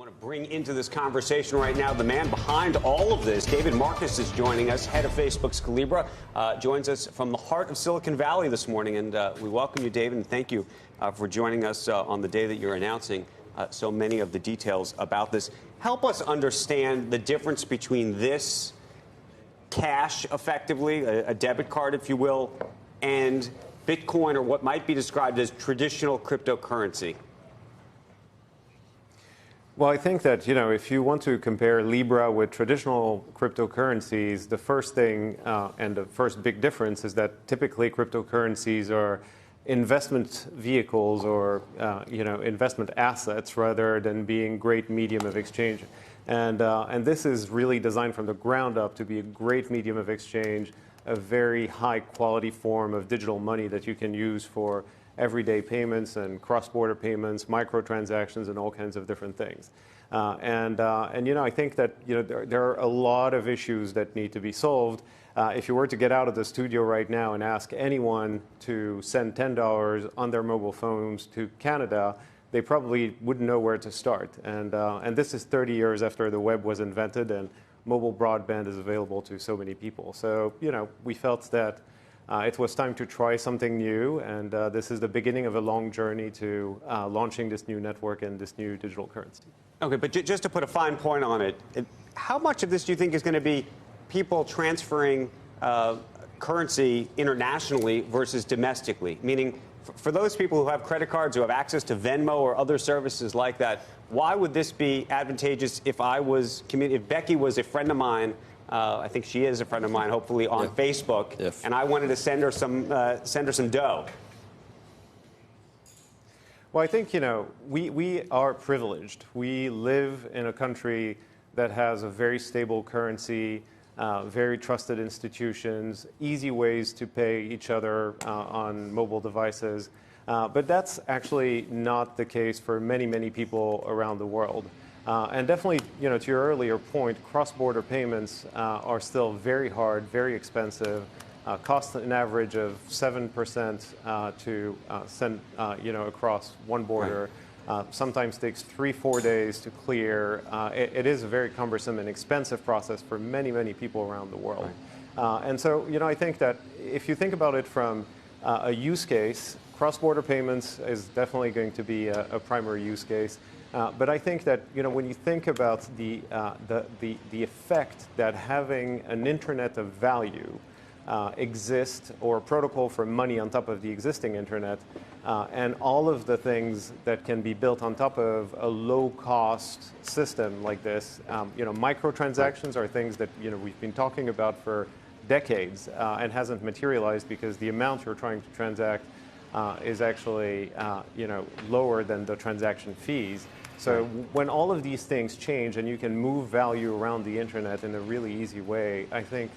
want to bring into this conversation right now the man behind all of this. David Marcus is joining us, head of Facebook's Calibra, joins us from the heart of Silicon Valley this morning. And we welcome you, David, and thank you for joining us on the day that you're announcing so many of the details about this. Help us understand the difference between this cash, effectively, a debit card, if you will, and Bitcoin, or what might be described as traditional cryptocurrency. Well, I think that, if you want to compare Libra with traditional cryptocurrencies, the first thing and the first big difference is that typically cryptocurrencies are investment vehicles or, investment assets rather than being great medium of exchange. And this is really designed from the ground up to be a great medium of exchange, a very high quality form of digital money that you can use for everyday payments and cross-border payments, microtransactions, and all kinds of different things. I think that there are a lot of issues that need to be solved. If you were to get out of the studio right now and ask anyone to send $10 on their mobile phones to Canada, they probably wouldn't know where to start. And this is 30 years after the web was invented and mobile broadband is available to so many people. So, we felt that it was time to try something new, and this is the beginning of a long journey to launching this new network and this new digital currency. Okay, but just to put a fine point on it, how much of this do you think is going to be people transferring currency internationally versus domestically? Meaning, for those people who have credit cards, who have access to Venmo or other services like that, why would this be advantageous if if Becky was a friend of mine? I think she is a friend of mine, hopefully on Facebook, and I wanted to send her some dough. Well, I think, we are privileged. We live in a country that has a very stable currency, very trusted institutions, easy ways to pay each other on mobile devices. But that's actually not the case for many, many people around the world. And definitely, to your earlier point, cross-border payments are still very hard, very expensive, cost an average of 7% to send, across one border. Right. Sometimes takes 3-4 days to clear. It is a very cumbersome and expensive process for many, many people around the world. Right. And so, I think that if you think about it from a use case, cross-border payments is definitely going to be a primary use case. But I think that when you think about the effect that having an internet of value exist, or a protocol for money on top of the existing internet, and all of the things that can be built on top of a low-cost system like this, microtransactions are things that we've been talking about for decades and hasn't materialized because the amount you're trying to transact is actually lower than the transaction fees. So when all of these things change and you can move value around the internet in a really easy way, I think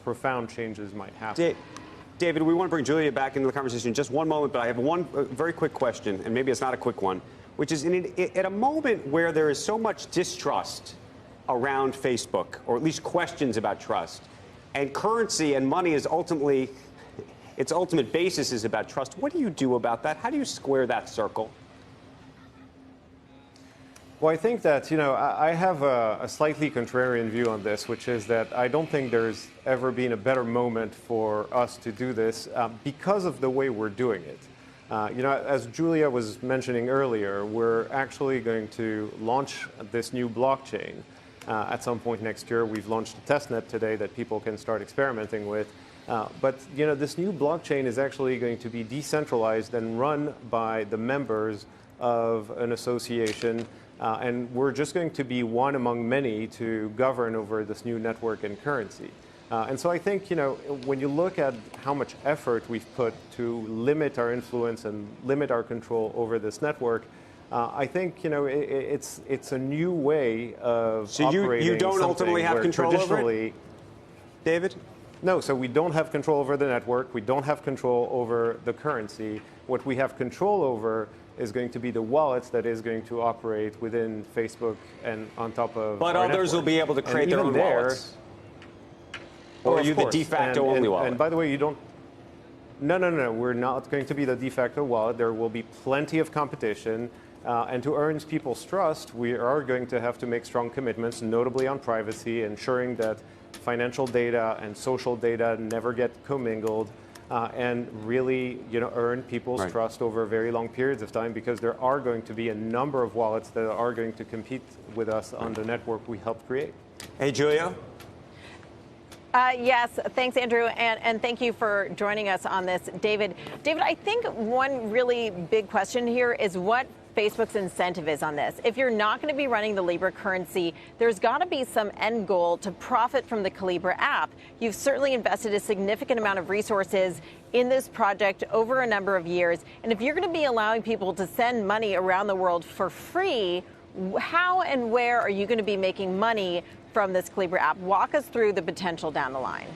profound changes might happen. David, we want to bring Julia back into the conversation in just one moment, but I have one very quick question, and maybe it's not a quick one, which is at a moment where there is so much distrust around Facebook, or at least questions about trust, and currency and money is ultimately, its ultimate basis is about trust. What do you do about that? How do you square that circle? Well, I think that, I have a slightly contrarian view on this, which is that I don't think there's ever been a better moment for us to do this because of the way we're doing it. As Julia was mentioning earlier, we're actually going to launch this new blockchain at some point next year. We've launched a testnet today that people can start experimenting with. But this new blockchain is actually going to be decentralized and run by the members of an association. And we're just going to be one among many to govern over this new network and currency. And so I think, when you look at how much effort we've put to limit our influence and limit our control over this network, I think, it's a new way of operating. So you don't ultimately have control over it, David? No, so we don't have control over the network. We don't have control over the currency. What we have control over is going to be the wallets that is going to operate within Facebook and on top of But our others network. will be able to create their own wallets. Or are you the de facto only wallet? And by the way, you don't... No. We're not going to be the de facto wallet. There will be plenty of competition. And to earn people's trust, we are going to have to make strong commitments, notably on privacy, ensuring that financial data and social data never get commingled, and really, earn people's trust over very long periods of time, because there are going to be a number of wallets that are going to compete with us on the network we helped create. Hey, Julia. Yes, thanks, Andrew, and thank you for joining us on this, David. David, I think one really big question here is what Facebook's incentive is on this. If you're not going to be running the Libra currency, there's got to be some end goal to profit from the Calibra app. You've certainly invested a significant amount of resources in this project over a number of years, and if you're going to be allowing people to send money around the world for free, how and where are you going to be making money from this Calibra app? Walk us through the potential down the line.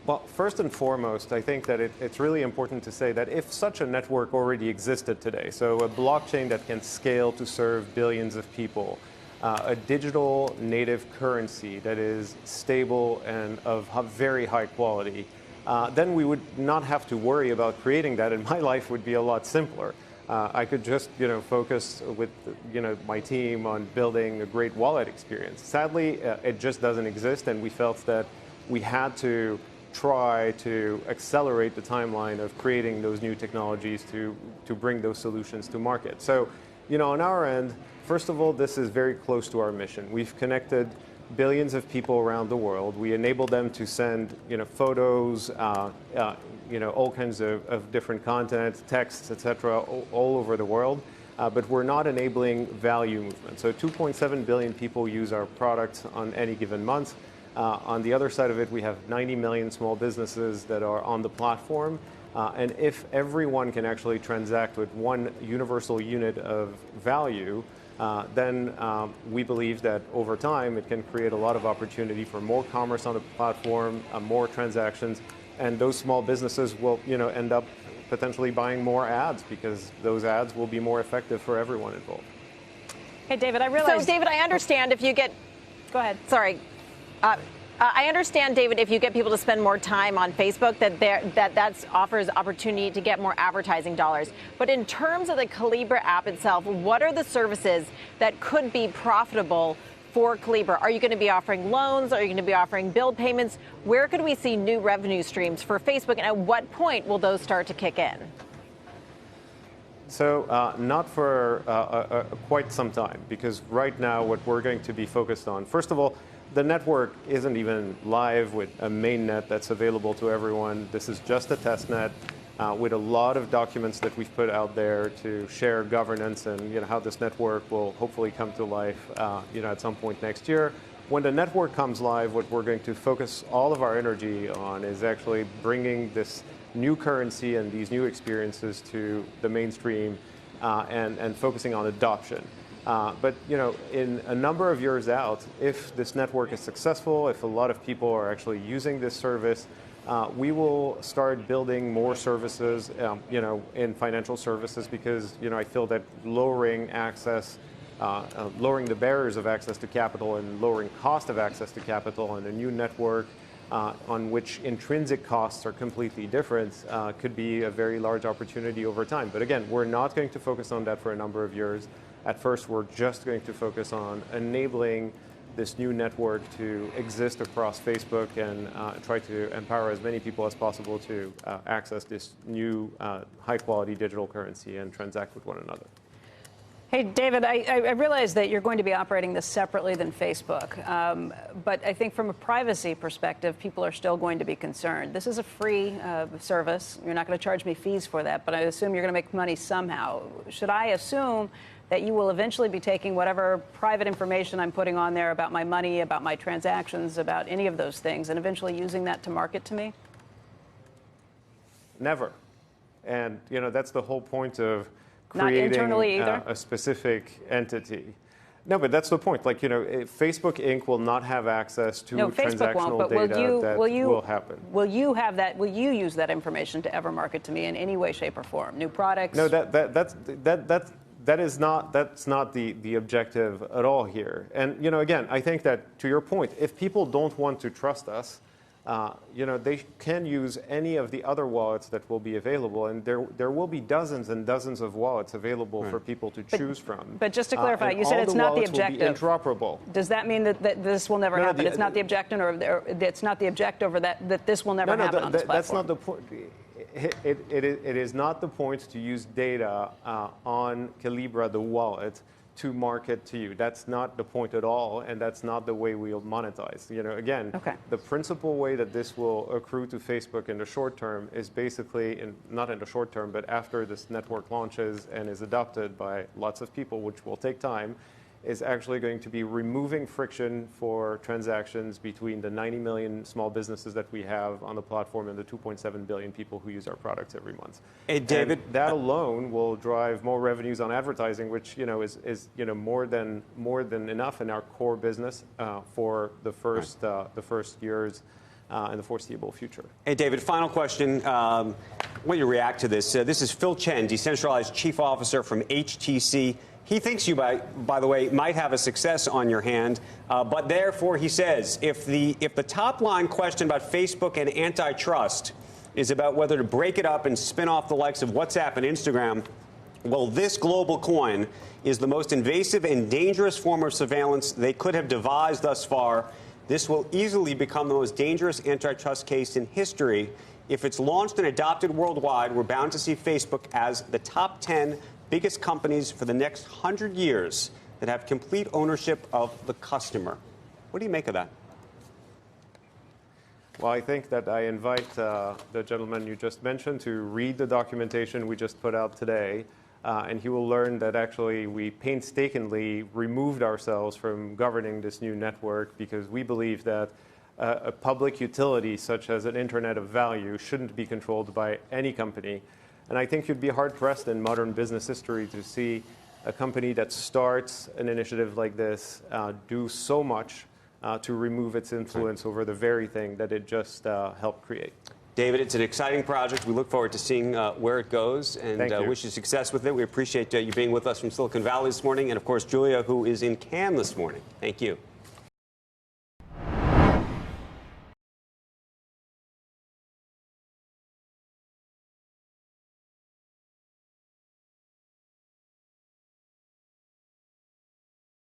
Well, first and foremost, I think that it's really important to say that if such a network already existed today, so a blockchain that can scale to serve billions of people, a digital native currency that is stable and of very high quality, then we would not have to worry about creating that, and my life would be a lot simpler. I could just, focus with, my team on building a great wallet experience. Sadly, it just doesn't exist, and we felt that we had to try to accelerate the timeline of creating those new technologies to bring those solutions to market. So, on our end, first of all, this is very close to our mission. We've connected billions of people around the world. We enable them to send, photos, all kinds of different content, texts, etc., all over the world. But we're not enabling value movement. So 2.7 billion people use our products on any given month. On the other side of it, we have 90 million small businesses that are on the platform. And if everyone can actually transact with one universal unit of value, then we believe that over time it can create a lot of opportunity for more commerce on the platform, more transactions, and those small businesses will end up potentially buying more ads, because those ads will be more effective for everyone involved. Hey, David, I realize. So, David, I understand if you get. Go ahead. Sorry. I understand, David, if you get people to spend more time on Facebook, that offers opportunity to get more advertising dollars. But in terms of the Calibra app itself, what are the services that could be profitable for Calibra? Are you going to be offering loans? Are you going to be offering bill payments? Where could we see new revenue streams for Facebook, and at what point will those start to kick in? So not for quite some time, because right now what we're going to be focused on, first of all, the network isn't even live with a mainnet that's available to everyone. This is just a test net with a lot of documents that we've put out there to share governance and how this network will hopefully come to life at some point next year. When the network comes live, what we're going to focus all of our energy on is actually bringing this new currency and these new experiences to the mainstream and focusing on adoption. But in a number of years out, if this network is successful, if a lot of people are actually using this service, we will start building more services, in financial services, because I feel that lowering access, lowering the barriers of access to capital and lowering cost of access to capital and a new network on which intrinsic costs are completely different could be a very large opportunity over time. But again, we're not going to focus on that for a number of years. At first, we're just going to focus on enabling this new network to exist across Facebook and try to empower as many people as possible to access this new high-quality digital currency and transact with one another. Hey, David, I realize that you're going to be operating this separately than Facebook, but I think from a privacy perspective, people are still going to be concerned. This is a free service. You're not going to charge me fees for that, but I assume you're going to make money somehow. Should I assume that you will eventually be taking whatever private information I'm putting on there about my money, about my transactions, about any of those things, and eventually using that to market to me? Never. And, that's the whole point of Not internally either? A specific entity. No, but that's the point. Like, Facebook Inc. will not have access to transactional data that will happen. Will you have that? Will you use that information to ever market to me in any way, shape, or form? New products? No, that's not the objective at all here. And again, I think that to your point, if people don't want to trust us, they can use any of the other wallets that will be available, and there will be dozens and dozens of wallets available for people to choose from. But just to clarify, you said it's not the objective. Interoperable. Does that mean that this will never happen? It's not the objective, or it's not the objective, or that this will never happen on this platform? That's not the point. It is not the point to use data on Calibra, the wallet, to market to you. That's not the point at all, and that's not the way we'll monetize. Again, the principal way that this will accrue to Facebook in the short term is basically, not in the short term, but after this network launches and is adopted by lots of people, which will take time, is actually going to be removing friction for transactions between the 90 million small businesses that we have on the platform and the 2.7 billion people who use our products every month. Hey, David, and that alone will drive more revenues on advertising, which is more than enough in our core business for the first years in the foreseeable future. Hey, David, final question. When you react to this, this is Phil Chen, Decentralized Chief Officer from HTC. He thinks you, by the way, might have a success on your hand, but therefore he says if the top line question about Facebook and antitrust is about whether to break it up and spin off the likes of WhatsApp and Instagram, well, this global coin is the most invasive and dangerous form of surveillance they could have devised thus far. This will easily become the most dangerous antitrust case in history. If it's launched and adopted worldwide, we're bound to see Facebook as the top 10 biggest companies for the next 100 years that have complete ownership of the customer. What do you make of that? Well, I think that I invite the gentleman you just mentioned to read the documentation we just put out today, and he will learn that actually we painstakingly removed ourselves from governing this new network because we believe that a public utility such as an Internet of Value shouldn't be controlled by any company. And I think you'd be hard-pressed in modern business history to see a company that starts an initiative like this do so much to remove its influence over the very thing that it just helped create. David, it's an exciting project. We look forward to seeing where it goes, and wish you success with it. We appreciate you being with us from Silicon Valley this morning, and, of course, Julia, who is in Cannes this morning. Thank you.